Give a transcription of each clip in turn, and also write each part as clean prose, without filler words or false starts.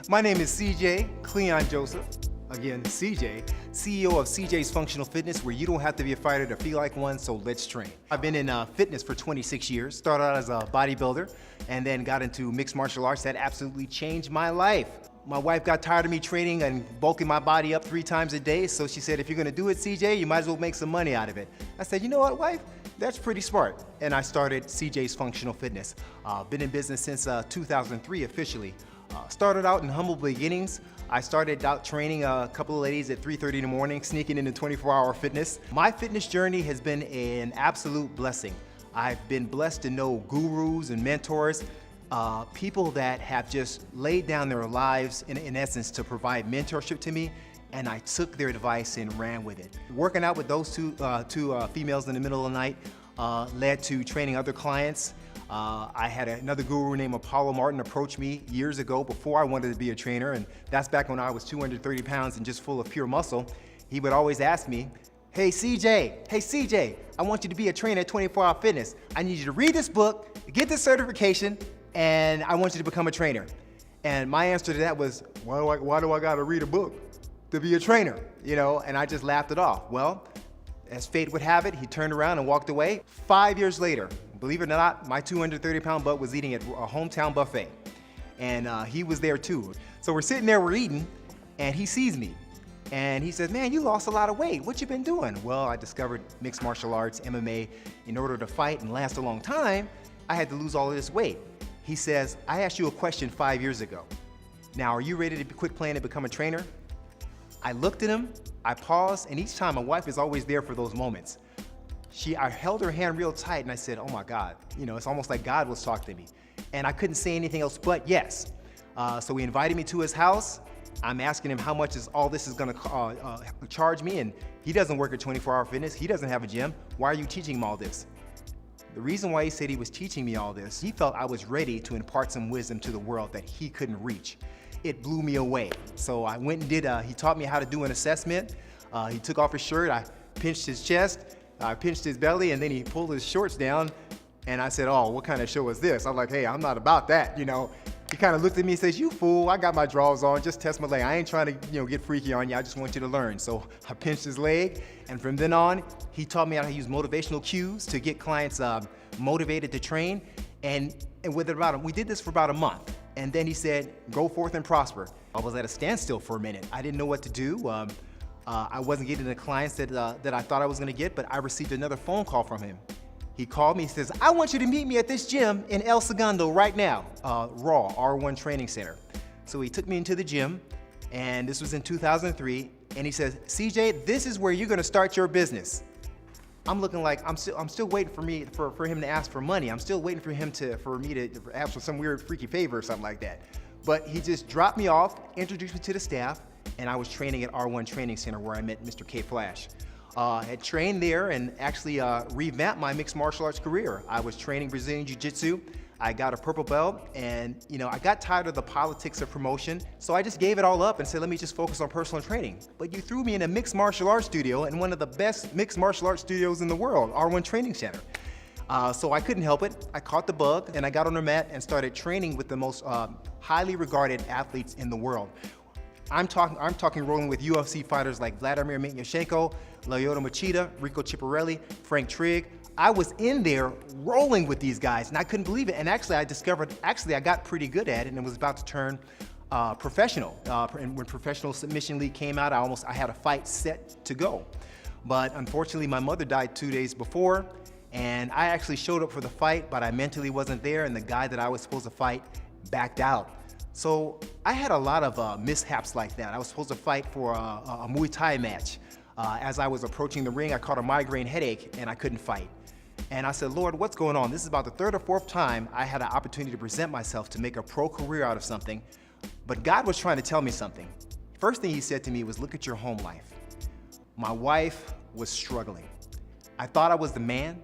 My name is CJ, Cleon Joseph. Again, CJ, CEO of CJ's Functional Fitness, where you don't have to be a fighter to feel like one, so let's train. I've been in fitness for 26 years, started out as a bodybuilder, and then got into mixed martial arts. That absolutely changed my life. My wife got tired of me training and bulking my body up 3 times a day, so she said, if you're gonna do it, CJ, you might as well make some money out of it. I said, you know what, wife? That's pretty smart. And I started CJ's Functional Fitness. Been in business since 2003 officially. Started out in humble beginnings. I started out training a couple of ladies at 3:30 in the morning, sneaking into 24-hour fitness. My fitness journey has been an absolute blessing. I've been blessed to know gurus and mentors, people that have just laid down their lives in essence to provide mentorship to me, and I took their advice and ran with it. Working out with those two females in the middle of the night led to training other clients. I had another guru named Apollo Martin approach me years ago before I wanted to be a trainer, and that's back when I was 230 pounds and just full of pure muscle. He would always ask me, hey CJ, I want you to be a trainer at 24 Hour Fitness. I need you to read this book, get this certification, and I want you to become a trainer. And my answer to that was, why do I gotta read a book to be a trainer? You know, and I just laughed it off. Well, as fate would have it, he turned around and walked away. 5 years later, believe it or not, my 230-pound butt was eating at a hometown buffet. And he was there too. So we're sitting there, we're eating, and he sees me. And he says, man, you lost a lot of weight. What you been doing? Well, I discovered mixed martial arts, MMA. In order to fight and last a long time, I had to lose all of this weight. He says, I asked you a question 5 years ago. Now, are you ready to quit playing and become a trainer? I looked at him, I paused, and each time my wife is always there for those moments. I held her hand real tight and I said, oh my God, you know, it's almost like God was talking to me. And I couldn't say anything else but yes. So he invited me to his house. I'm asking him how much all this is gonna charge me, and he doesn't work at 24 Hour Fitness, he doesn't have a gym. Why are you teaching him all this? The reason why he said he was teaching me all this, he felt I was ready to impart some wisdom to the world that he couldn't reach. It blew me away. So I went and he taught me how to do an assessment. He took off his shirt, I pinched his chest, I pinched his belly, and then he pulled his shorts down, and I said, oh, what kind of show is this? I'm like, hey, I'm not about that, you know. He kind of looked at me and says, you fool, I got my drawers on, just test my leg. I ain't trying to, you know, get freaky on you, I just want you to learn. So I pinched his leg, and from then on, he taught me how to use motivational cues to get clients motivated to train, and we did this for about a month. And then he said, go forth and prosper. I was at a standstill for a minute. I didn't know what to do. I wasn't getting the clients that I thought I was gonna get, but I received another phone call from him. He called me, he says, I want you to meet me at this gym in El Segundo right now, RAW, R1 Training Center. So he took me into the gym, and this was in 2003, and he says, CJ, this is where you're gonna start your business. I'm looking like, I'm still waiting for him to ask for money. I'm still waiting for me to ask for some weird freaky favor or something like that. But he just dropped me off, introduced me to the staff, and I was training at R1 Training Center where I met Mr. K Flash. Had trained there and actually revamped my mixed martial arts career. I was training Brazilian Jiu-Jitsu. I got a purple belt, and you know, I got tired of the politics of promotion, so I just gave it all up and said, let me just focus on personal training. But you threw me in a mixed martial arts studio in one of the best mixed martial arts studios in the world, R1 Training Center. So I couldn't help it. I caught the bug, and I got on the mat and started training with the most highly regarded athletes in the world. I'm talking rolling with UFC fighters like Vladimir Mikheychenko, Lyoto Machida, Rico Chiapparelli, Frank Trigg. I was in there rolling with these guys, and I couldn't believe it. And actually, I discovered, I got pretty good at it, and was about to turn professional. And when Professional Submission League came out, I had a fight set to go. But unfortunately, my mother died 2 days before, and I actually showed up for the fight, but I mentally wasn't there, and the guy that I was supposed to fight backed out. So I had a lot of mishaps like that. I was supposed to fight for a Muay Thai match. As I was approaching the ring, I caught a migraine headache, and I couldn't fight. And I said, Lord, what's going on? This is about the 3rd or 4th time I had an opportunity to present myself to make a pro career out of something, but God was trying to tell me something. First thing he said to me was, look at your home life. My wife was struggling. I thought I was the man.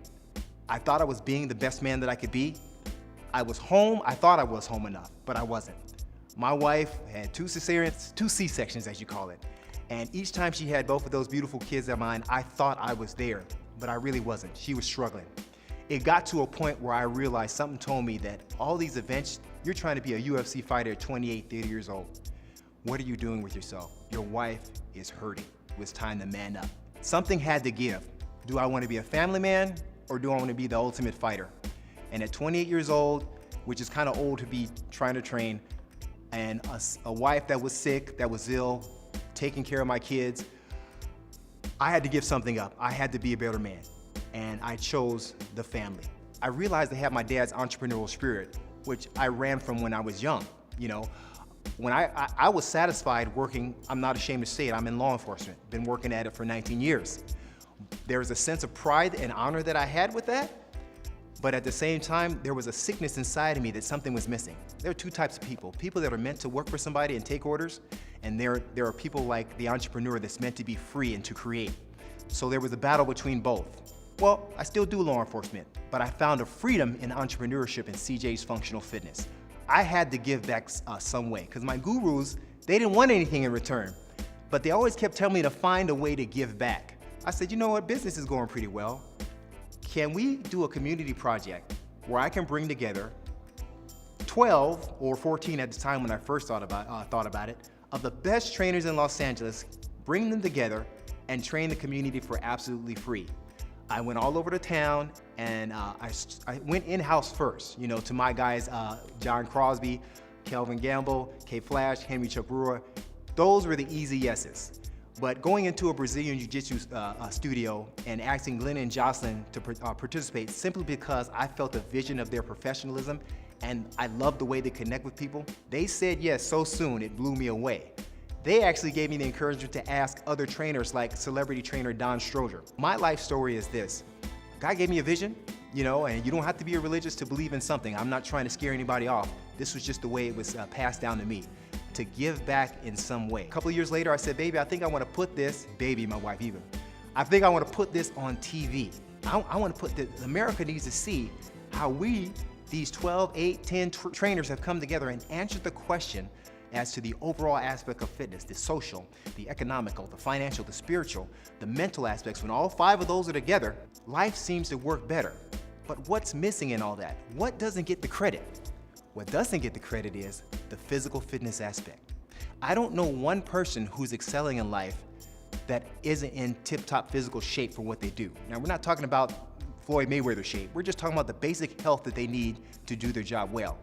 I thought I was being the best man that I could be. I was home. I thought I was home enough, but I wasn't. My wife had 2 C-sections, as you call it. And each time she had both of those beautiful kids of mine, I thought I was there, but I really wasn't. She was struggling. It got to a point where I realized something told me that all these events, you're trying to be a UFC fighter at 28, 30 years old. What are you doing with yourself? Your wife is hurting. It was time to man up. Something had to give. Do I want to be a family man or do I want to be the ultimate fighter? And at 28 years old, which is kind of old to be trying to train, and a wife that was sick, that was ill, taking care of my kids, I had to give something up. I had to be a better man. And I chose the family. I realized I had my dad's entrepreneurial spirit, which I ran from when I was young. You know, when I was satisfied working, I'm not ashamed to say it, I'm in law enforcement, been working at it for 19 years. There was a sense of pride and honor that I had with that, but at the same time, there was a sickness inside of me that something was missing. There are two types of people that are meant to work for somebody and take orders, and there are people like the entrepreneur that's meant to be free and to create. So there was a battle between both. Well, I still do law enforcement, but I found a freedom in entrepreneurship in CJ's Functional Fitness. I had to give back some way, because my gurus, they didn't want anything in return, but they always kept telling me to find a way to give back. I said, you know what, business is going pretty well. Can we do a community project where I can bring together 12 or 14 at the time when I first thought about it, of the best trainers in Los Angeles, bring them together and train the community for absolutely free. I went all over the town and I went in-house first, you know, to my guys, John Crosby, Kelvin Gamble, K Flash, Henry Chuck Brewer. Those were the easy yeses. But going into a Brazilian Jiu-Jitsu studio and asking Glenn and Jocelyn to participate simply because I felt the vision of their professionalism and I loved the way they connect with people, they said yes so soon it blew me away. They actually gave me the encouragement to ask other trainers like celebrity trainer Don Stroger. My life story is this. God gave me a vision, you know, and you don't have to be a religious to believe in something. I'm not trying to scare anybody off. This was just the way it was passed down to me, to give back in some way. A couple of years later, I said, baby, I think I want to put this, baby, my wife even, I think I want to put this on TV. I want to put this, America needs to see how we, these 12, 8, 10 trainers have come together and answered the question as to the overall aspect of fitness, the social, the economical, the financial, the spiritual, the mental aspects. When all 5 of those are together, life seems to work better. But what's missing in all that? What doesn't get the credit? What doesn't get the credit is the physical fitness aspect. I don't know one person who's excelling in life that isn't in tip-top physical shape for what they do. Now, we're not talking about Floyd Mayweather shape. We're just talking about the basic health that they need to do their job well.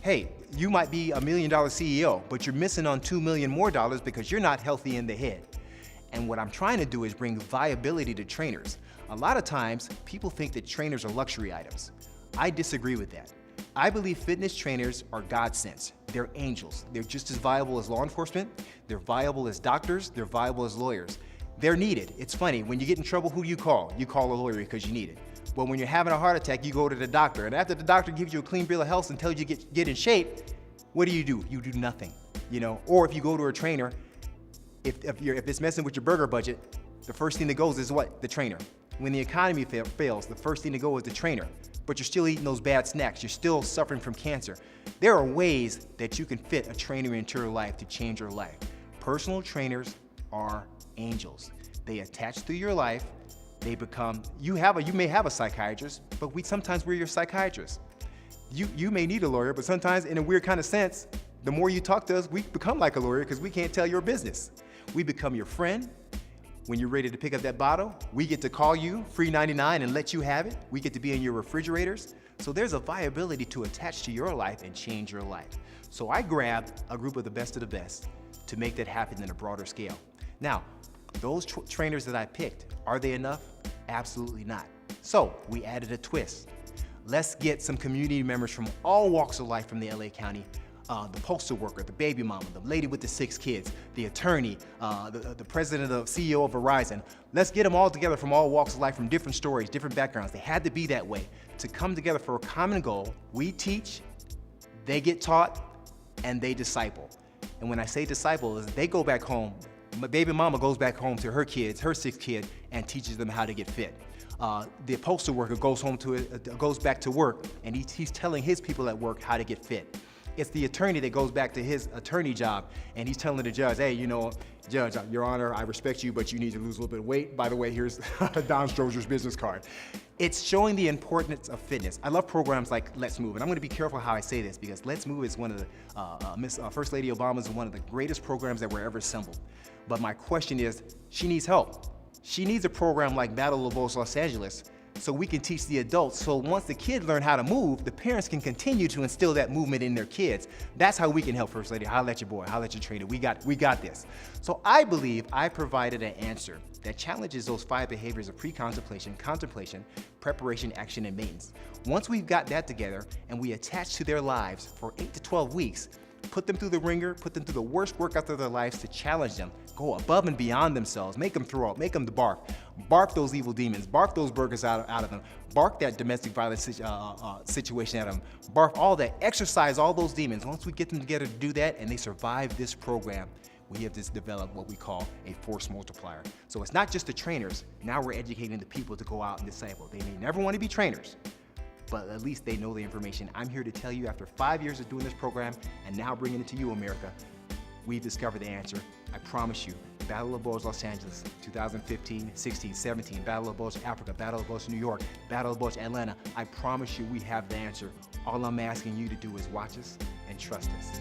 Hey, you might be $1 million CEO, but you're missing on $2 million more because you're not healthy in the head. And what I'm trying to do is bring viability to trainers. A lot of times, people think that trainers are luxury items. I disagree with that. I believe fitness trainers are God-sent. They're angels. They're just as viable as law enforcement. They're viable as doctors. They're viable as lawyers. They're needed. It's funny, when you get in trouble, who do you call? You call a lawyer because you need it. But when you're having a heart attack, you go to the doctor. And after the doctor gives you a clean bill of health and tells you to get in shape, what do? You do nothing, you know? Or if you go to a trainer, if it's messing with your burger budget, the first thing that goes is what? The trainer. When the economy fails, the first thing to go is the trainer. But you're still eating those bad snacks. You're still suffering from cancer. There are ways that you can fit a trainer into your life to change your life. Personal trainers are angels. They attach to your life. They become, you may have a psychiatrist, but sometimes we're your psychiatrist. You may need a lawyer, but sometimes in a weird kind of sense, the more you talk to us, we become like a lawyer because we can't tell your business. We become your friend. When you're ready to pick up that bottle, we get to call you free 99 and let you have it. We get to be in your refrigerators. So there's a viability to attach to your life and change your life. So I grabbed a group of the best to make that happen in a broader scale. Now, those trainers that I picked, are they enough? Absolutely not. So we added a twist. Let's get some community members from all walks of life from the LA County, the postal worker, the baby mama, the lady with the 6 kids, the attorney, the president of CEO of Verizon. Let's get them all together from all walks of life, from different stories, different backgrounds. They had to be that way to come together for a common goal. We teach, they get taught, and they disciple. And when I say disciple, is they go back home. My baby mama goes back home to her kids, her 6 kids, and teaches them how to get fit. The postal worker goes back to work, and he's telling his people at work how to get fit. It's the attorney that goes back to his attorney job, and he's telling the judge, hey, you know, Judge, Your Honor, I respect you, but you need to lose a little bit of weight. By the way, here's Don Stroger's business card. It's showing the importance of fitness. I love programs like Let's Move, and I'm gonna be careful how I say this because Let's Move is one of the, First Lady Obama is one of the greatest programs that were ever assembled. But my question is, she needs help. She needs a program like Battle of Los Angeles so we can teach the adults. So once the kids learn how to move, the parents can continue to instill that movement in their kids. That's how we can help, First Lady. Holla at your boy, holla at your trainer. We got this. So I believe I provided an answer that challenges those 5 behaviors of pre-contemplation, contemplation, preparation, action, and maintenance. Once we've got that together and we attach to their lives for 8 to 12 weeks, put them through the ringer, put them through the worst workouts of their lives to challenge them, go above and beyond themselves, make them throw up, make them bark those evil demons, bark those burgers out of them, bark that domestic violence situation at them, bark all that, exercise all those demons. Once we get them together to do that and they survive this program, we have just developed what we call a force multiplier. So it's not just the trainers, now we're educating the people to go out and disciple. They may never want to be trainers, but at least they know the information. I'm here to tell you after 5 years of doing this program and now bringing it to you, America, we've discovered the answer. I promise you, Battle of Bulge Los Angeles, 2015, 16, 17, Battle of Bulge Africa, Battle of Bulge New York, Battle of Bulge Atlanta. I promise you we have the answer. All I'm asking you to do is watch us and trust us.